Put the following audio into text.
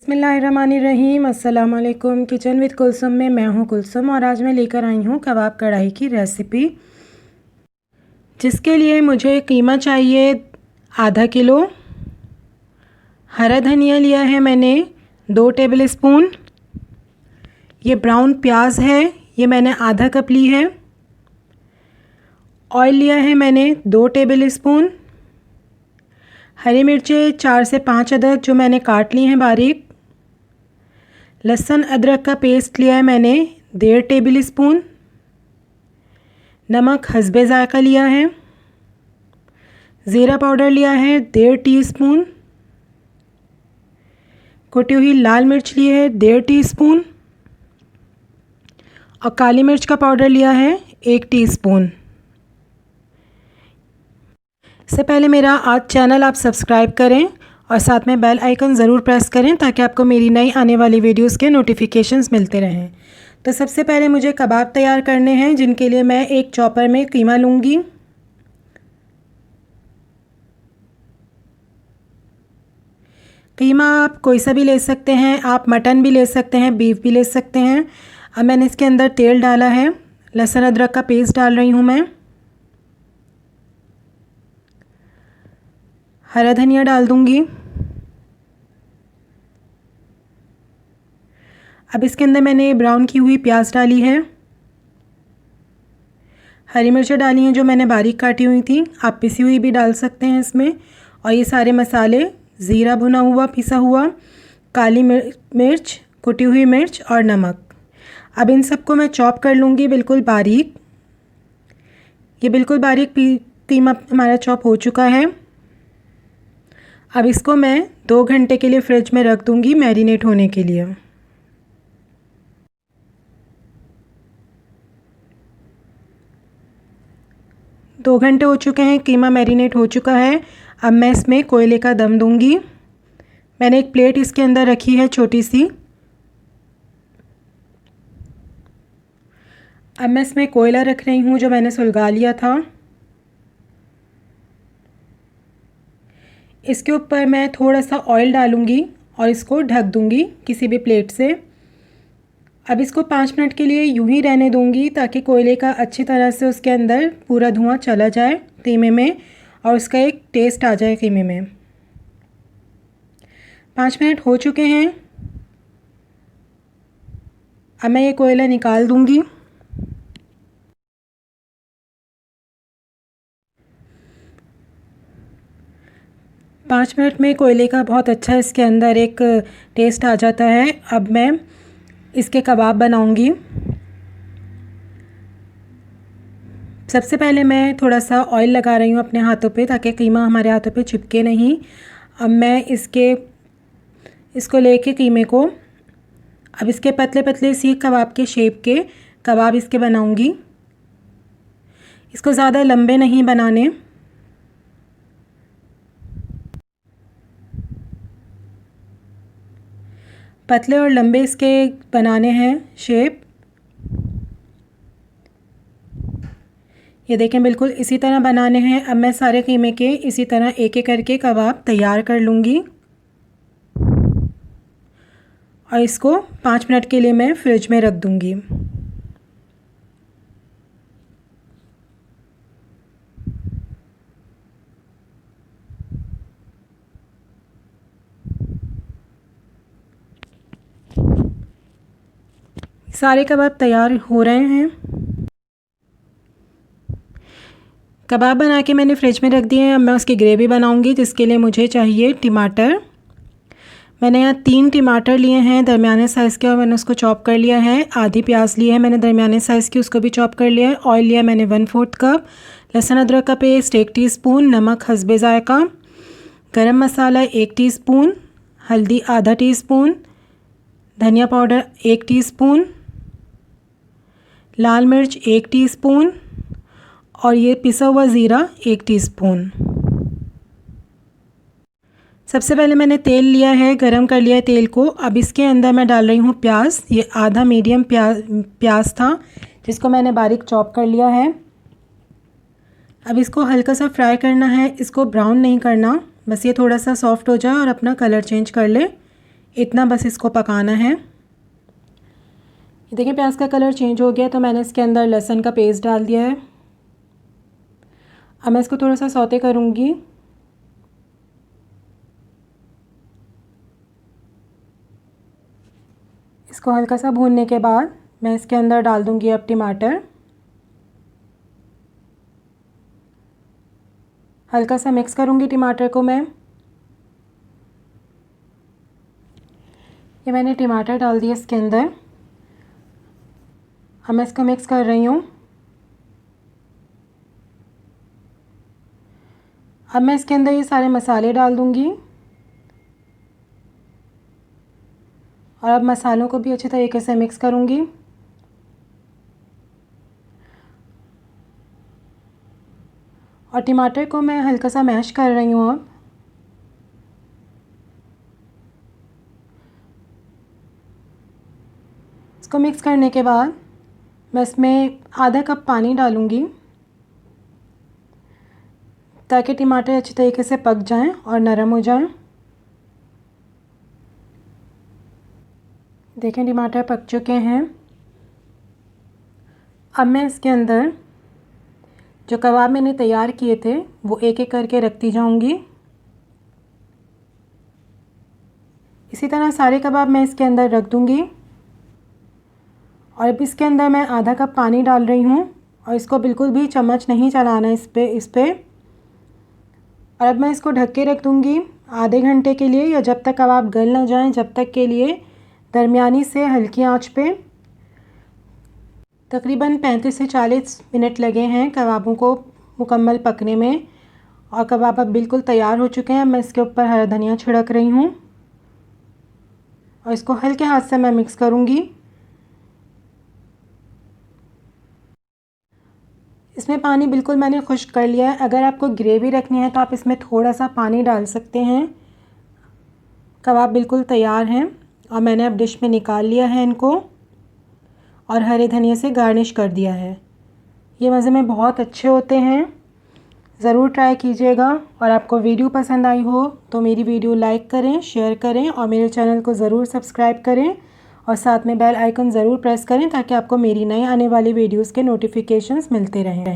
बिस्मिल्लाहिर्रहमानिर्रहीम। अस्सलाम वालेकुम। किचन विद कुलसुम में मैं हूं कुलसुम और आज मैं लेकर आई हूं कबाब कढ़ाई की रेसिपी, जिसके लिए मुझे कीमा चाहिए आधा किलो। हरा धनिया लिया है मैंने 2 टेबल स्पून। ये ब्राउन प्याज है, ये मैंने आधा कप ली है। ऑयल लिया है मैंने 2 टेबल स्पून। हरी मिर्चें 4 से 5 अदरक जो मैंने काट ली हैं बारीक। लहसुन अदरक का पेस्ट लिया है मैंने 1.5 टेबल स्पून। नमक हस्बे ज़ायक़ा लिया है। ज़ीरा पाउडर लिया है 1.5 टीस्पून। कुटी हुई लाल मिर्च ली है 1.5 टीस्पून और काली मिर्च का पाउडर लिया है 1 टीस्पून। इससे पहले मेरा आज चैनल आप सब्सक्राइब करें और साथ में बेल आइकन ज़रूर प्रेस करें ताकि आपको मेरी नई आने वाली वीडियोस के नोटिफिकेशंस मिलते रहें। तो सबसे पहले मुझे कबाब तैयार करने हैं, जिनके लिए मैं एक चॉपर में कीमा लूँगी। कीमा आप कोई सा भी ले सकते हैं, आप मटन भी ले सकते हैं, बीफ भी ले सकते हैं। अब मैंने इसके अंदर तेल डाला है, लहसुन अदरक का पेस्ट डाल रही हूँ मैं। हरा धनिया डाल दूँगी। अब इसके अंदर मैंने ब्राउन की हुई प्याज डाली है। हरी मिर्चें डाली हैं जो मैंने बारीक काटी हुई थी, आप पिसी हुई भी डाल सकते हैं इसमें। और ये सारे मसाले, ज़ीरा भुना हुआ पिसा हुआ, काली मिर्च, कुटी हुई मिर्च और नमक। अब इन सबको मैं चॉप कर लूँगी बिल्कुल बारीक। ये बिल्कुल बारीक कीमा हमारा चॉप हो चुका है। अब इसको मैं 2 घंटे के लिए फ्रिज में रख दूँगी मैरिनेट होने के लिए। दो घंटे हो चुके हैं, कीमा मैरिनेट हो चुका है। अब मैं इसमें कोयले का दम दूंगी। मैंने एक प्लेट इसके अंदर रखी है छोटी सी। अब मैं इसमें कोयला रख रही हूँ जो मैंने सुलगा लिया था। इसके ऊपर मैं थोड़ा सा ऑयल डालूँगी और इसको ढक दूँगी किसी भी प्लेट से। अब इसको 5 मिनट के लिए यूं ही रहने दूंगी ताकि कोयले का अच्छी तरह से उसके अंदर पूरा धुआं चला जाए कीमे में और उसका एक टेस्ट आ जाए कीमे में। 5 मिनट हो चुके हैं। अब मैं ये कोयला निकाल दूंगी। पाँच मिनट में कोयले का बहुत अच्छा इसके अंदर एक टेस्ट आ जाता है। अब मैं इसके कबाब बनाऊंगी। सबसे पहले मैं थोड़ा सा ऑयल लगा रही हूँ अपने हाथों पे ताकि कीमा हमारे हाथों पे चिपके नहीं। अब मैं इसको लेके कीमे को अब इसके पतले पतले सीख कबाब के शेप के कबाब इसके बनाऊंगी। इसको ज़्यादा लंबे नहीं बनाने। पतले और लंबे इसके बनाने हैं शेप। ये देखें, बिल्कुल इसी तरह बनाने हैं। अब मैं सारे कीमे के इसी तरह एक एक करके कबाब तैयार कर लूँगी और इसको 5 मिनट के लिए मैं फ्रिज में रख दूँगी। सारे कबाब तैयार हो रहे हैं। कबाब बना के मैंने फ्रिज में रख दिए हैं। अब मैं उसकी ग्रेवी बनाऊंगी, जिसके लिए मुझे चाहिए टमाटर। मैंने यहाँ 3 टमाटर लिए हैं दरमियाने साइज़ के और मैंने उसको चॉप कर लिया है। आधी प्याज ली है मैंने दरमियाने साइज़ की, उसको भी चॉप कर लिया है। ऑयल लिया मैंने 1/4 कप। लहसुन अदरक का पेस्ट 1 टीस्पून। नमक हस्बे ज़ायक़ा। गरम मसाला 1 टीस्पून। हल्दी आधा टीस्पून। धनिया पाउडर 1 टीस्पून। लाल मिर्च 1 टीस्पून और ये पिसा हुआ ज़ीरा 1 टीस्पून। सबसे पहले मैंने तेल लिया है, गरम कर लिया है तेल को। अब इसके अंदर मैं डाल रही हूँ प्याज। ये आधा मीडियम प्याज था जिसको मैंने बारीक चॉप कर लिया है। अब इसको हल्का सा फ्राई करना है, इसको ब्राउन नहीं करना, बस ये थोड़ा सा सॉफ्ट हो जाए और अपना कलर चेंज कर ले, इतना बस इसको पकाना है। ये देखिए प्याज का कलर चेंज हो गया, तो मैंने इसके अंदर लहसुन का पेस्ट डाल दिया है। अब मैं इसको थोड़ा सा सौते करूँगी। इसको हल्का सा भूनने के बाद मैं इसके अंदर डाल दूँगी अब टमाटर। हल्का सा मिक्स करूँगी टमाटर को मैं। ये मैंने टमाटर डाल दिया इसके अंदर। अब मैं इसको मिक्स कर रही हूँ। अब मैं इसके अंदर ये सारे मसाले डाल दूँगी और अब मसालों को भी अच्छी तरीके से मिक्स करूँगी। और टमाटर को मैं हल्का सा मैश कर रही हूँ। अब इसको मिक्स करने के बाद मैं इसमें आधा कप पानी डालूँगी ताकि टमाटर अच्छी तरीके से पक जाएं और नरम हो जाएं। देखें टमाटर पक चुके हैं। अब मैं इसके अंदर जो कबाब मैंने तैयार किए थे वो एक एक करके रखती जाऊंगी। इसी तरह सारे कबाब मैं इसके अंदर रख दूंगी। और अब इसके अंदर मैं आधा कप पानी डाल रही हूँ और इसको बिल्कुल भी चम्मच नहीं चलाना इस पे। और अब मैं इसको ढक के रख दूँगी आधे घंटे के लिए, या जब तक कबाब गल ना जाएं जब तक के लिए दरमियानी से हल्की आंच पे। तकरीबन 35 से 40 मिनट लगे हैं कबाबों को मुकम्मल पकने में और कबाब अब बिल्कुल तैयार हो चुके हैं। मैं इसके ऊपर हरा धनिया छिड़क रही हूँ और इसको हल्के हाथ से मैं मिक्स करूँगी। इसमें पानी बिल्कुल मैंने खुश्क कर लिया है। अगर आपको ग्रेवी रखनी है तो आप इसमें थोड़ा सा पानी डाल सकते हैं। कबाब बिल्कुल तैयार हैं और मैंने अब डिश में निकाल लिया है इनको और हरे धनिया से गार्निश कर दिया है। ये मज़े में बहुत अच्छे होते हैं, ज़रूर ट्राई कीजिएगा। और आपको वीडियो पसंद आई हो तो मेरी वीडियो लाइक करें, शेयर करें और मेरे चैनल को ज़रूर सब्सक्राइब करें और साथ में बेल आइकन ज़रूर प्रेस करें ताकि आपको मेरी नई आने वाली वीडियोस के नोटिफिकेशंस मिलते रहें।